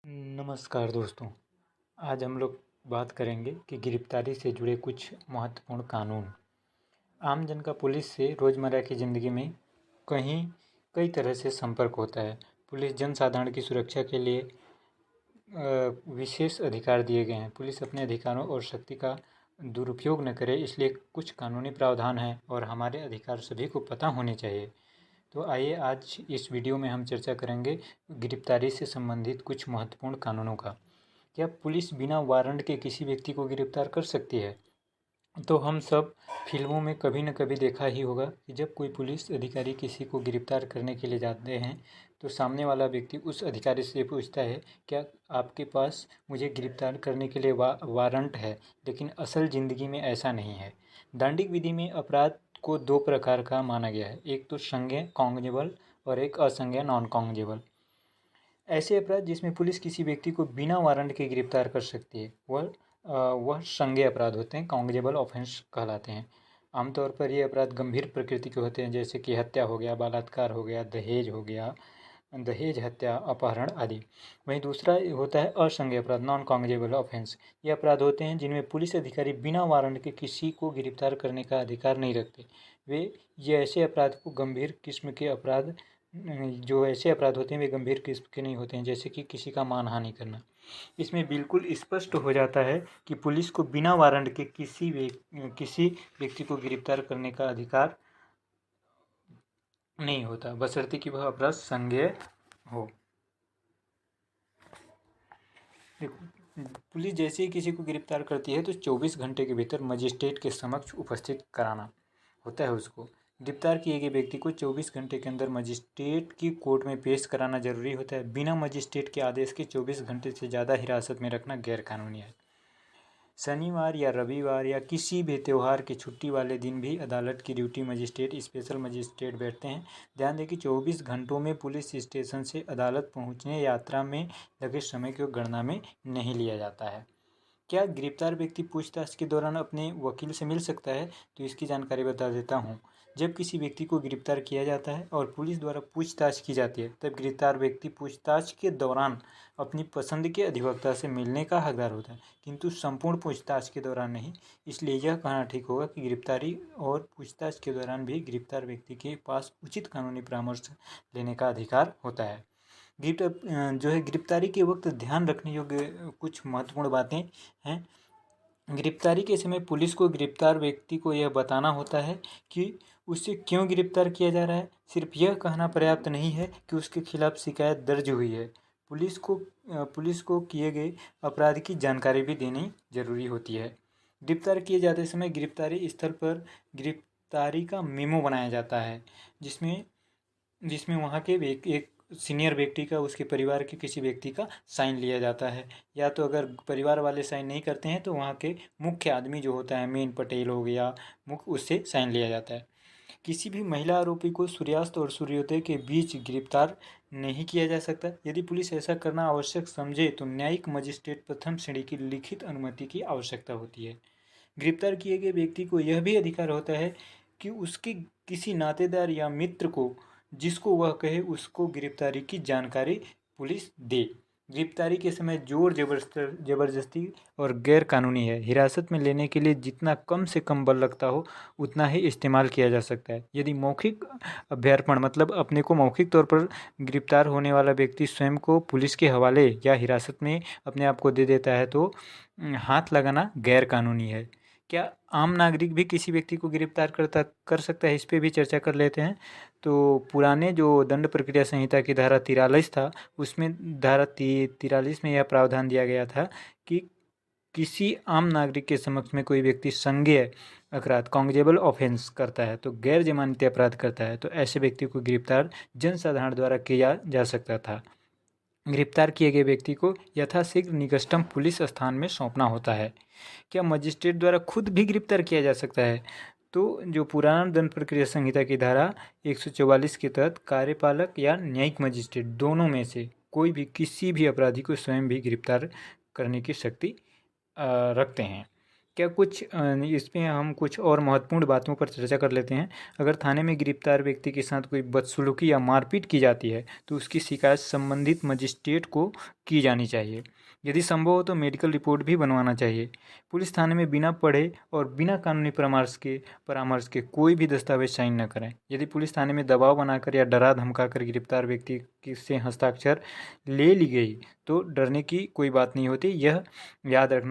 नमस्कार दोस्तों। आज हम लोग बात करेंगे कि गिरफ्तारी से जुड़े कुछ महत्वपूर्ण कानून। आम जन का पुलिस से रोज़मर्रा की ज़िंदगी में कई तरह से संपर्क होता है। पुलिस जनसाधारण की सुरक्षा के लिए विशेष अधिकार दिए गए हैं। पुलिस अपने अधिकारों और शक्ति का दुरुपयोग न करे, इसलिए कुछ कानूनी प्रावधान हैं और हमारे अधिकार सभी को पता होने चाहिए। तो आइए आज इस वीडियो में हम चर्चा करेंगे गिरफ्तारी से संबंधित कुछ महत्वपूर्ण कानूनों का। क्या पुलिस बिना वारंट के किसी व्यक्ति को गिरफ्तार कर सकती है? तो हम सब फिल्मों में कभी न कभी देखा ही होगा कि जब कोई पुलिस अधिकारी किसी को गिरफ्तार करने के लिए जाते हैं तो सामने वाला व्यक्ति उस अधिकारी से पूछता है, क्या आपके पास मुझे गिरफ्तार करने के लिए वारंट है? लेकिन असल ज़िंदगी में ऐसा नहीं है। दंडिक विधि में अपराध को दो प्रकार का माना गया है, एक तो संज्ञेय कॉग्निजेबल और एक असंज्ञेय नॉन कॉग्निजेबल। ऐसे अपराध जिसमें पुलिस किसी व्यक्ति को बिना वारंट के गिरफ्तार कर सकती है वह संज्ञेय अपराध होते हैं, कॉग्निजेबल ऑफेंस कहलाते हैं। आमतौर पर ये अपराध गंभीर प्रकृति के होते हैं, जैसे कि हत्या हो गया, बलात्कार हो गया, दहेज हो गया, दहेज हत्या, अपहरण आदि। वहीं दूसरा होता है असंज्ञेय अपराध, नॉन कॉग्निजेबल ऑफेंस। ये अपराध होते हैं जिनमें पुलिस अधिकारी बिना वारंट के किसी को गिरफ्तार करने का अधिकार नहीं रखते। ये ऐसे अपराध को गंभीर किस्म के अपराध जो ऐसे अपराध होते हैं वे गंभीर किस्म के नहीं होते हैं, जैसे कि किसी का मानहानि करना। इसमें बिल्कुल स्पष्ट हो जाता है कि पुलिस को बिना वारंट के किसी व्यक्ति को गिरफ्तार करने का अधिकार नहीं होता, बशर्ते कि वह अपराध संज्ञेय हो। पुलिस जैसे ही किसी को गिरफ्तार करती है तो 24 घंटे के भीतर मजिस्ट्रेट के समक्ष उपस्थित कराना होता है। उसको गिरफ्तार किए गए व्यक्ति को 24 घंटे के अंदर मजिस्ट्रेट की कोर्ट में पेश कराना जरूरी होता है। बिना मजिस्ट्रेट के आदेश के 24 घंटे से ज़्यादा हिरासत में रखना गैरकानूनी है। शनिवार या रविवार या किसी भी त्यौहार की छुट्टी वाले दिन भी अदालत की ड्यूटी मजिस्ट्रेट, स्पेशल मजिस्ट्रेट बैठते हैं। ध्यान दें कि 24 घंटों में पुलिस स्टेशन से अदालत पहुंचने यात्रा में लगे समय को गणना में नहीं लिया जाता है। क्या गिरफ्तार व्यक्ति पूछताछ के दौरान अपने वकील से मिल सकता है? तो इसकी जानकारी बता देता हूँ। जब किसी व्यक्ति को गिरफ्तार किया जाता है और पुलिस द्वारा पूछताछ की जाती है, तब गिरफ्तार व्यक्ति पूछताछ के दौरान अपनी पसंद के अधिवक्ता से मिलने का हकदार होता है, किंतु संपूर्ण पूछताछ के दौरान नहीं। इसलिए यह कहना ठीक होगा कि गिरफ्तारी और पूछताछ के दौरान भी गिरफ्तार व्यक्ति के पास उचित कानूनी परामर्श लेने का अधिकार होता है। गिरफ्तारी के वक्त ध्यान रखने योग्य कुछ महत्वपूर्ण बातें हैं। गिरफ्तारी के समय पुलिस को गिरफ्तार व्यक्ति को यह बताना होता है कि उसे क्यों गिरफ्तार किया जा रहा है। सिर्फ यह कहना पर्याप्त नहीं है कि उसके खिलाफ शिकायत दर्ज हुई है। पुलिस को किए गए अपराध की जानकारी भी देनी जरूरी होती है। गिरफ्तार किए जाते समय गिरफ्तारी स्थल पर गिरफ्तारी का मेमो बनाया जाता है, जिसमें वहाँ के एक सीनियर व्यक्ति का, उसके परिवार के किसी व्यक्ति का साइन लिया जाता है। या तो अगर परिवार वाले साइन नहीं करते हैं तो वहाँ के मुख्य आदमी जो होता है, मेन पटेल हो गया मुख्य, उससे साइन लिया जाता है। किसी भी महिला आरोपी को सूर्यास्त और सूर्योदय के बीच गिरफ्तार नहीं किया जा सकता। यदि पुलिस ऐसा करना आवश्यक समझे तो न्यायिक मजिस्ट्रेट प्रथम श्रेणी की लिखित अनुमति की आवश्यकता होती है। गिरफ्तार किए गए व्यक्ति को यह भी अधिकार होता है कि उसके किसी नातेदार या मित्र को, जिसको वह कहे, उसको गिरफ्तारी की जानकारी पुलिस दे। गिरफ्तारी के समय जोर जबरदस्ती और गैर कानूनी है। हिरासत में लेने के लिए जितना कम से कम बल लगता हो उतना ही इस्तेमाल किया जा सकता है। यदि मौखिक अभ्यर्पण मतलब अपने को मौखिक तौर पर गिरफ्तार होने वाला व्यक्ति स्वयं को पुलिस के हवाले या हिरासत में अपने आप को दे देता है तो हाथ लगाना गैर कानूनी है। क्या आम नागरिक भी किसी व्यक्ति को गिरफ्तार कर सकता है? इस पे भी चर्चा कर लेते हैं। तो पुराने जो दंड प्रक्रिया संहिता की धारा 43 था, उसमें धारा 43 में यह प्रावधान दिया गया था कि किसी आम नागरिक के समक्ष में कोई व्यक्ति संज्ञेय अपराध, कॉग्निजेबल ऑफेंस करता है, तो गैर जमानती अपराध करता है, तो ऐसे व्यक्ति को गिरफ्तार जनसाधारण द्वारा किया जा सकता था। गिरफ्तार किए गए व्यक्ति को यथाशीघ्र निकटतम पुलिस स्थान में सौंपना होता है। क्या मजिस्ट्रेट द्वारा खुद भी गिरफ्तार किया जा सकता है? तो जो पुराना दंड प्रक्रिया संहिता की धारा 144 के तहत कार्यपालक या न्यायिक मजिस्ट्रेट दोनों में से कोई भी किसी भी अपराधी को स्वयं भी गिरफ्तार करने की शक्ति रखते हैं। क्या कुछ इसमें हम कुछ और महत्वपूर्ण बातों पर चर्चा कर लेते हैं। अगर थाने में गिरफ्तार व्यक्ति के साथ कोई बदसलूकी या मारपीट की जाती है तो उसकी शिकायत संबंधित मजिस्ट्रेट को की जानी चाहिए। यदि संभव हो तो मेडिकल रिपोर्ट भी बनवाना चाहिए। पुलिस थाने में बिना पढ़े और बिना कानूनी परामर्श के कोई भी दस्तावेज साइन न करें। यदि पुलिस थाने में दबाव बनाकर या डरा धमकाकर गिरफ्तार व्यक्ति से हस्ताक्षर ले ली गई तो डरने की कोई बात नहीं होती। यह याद रखना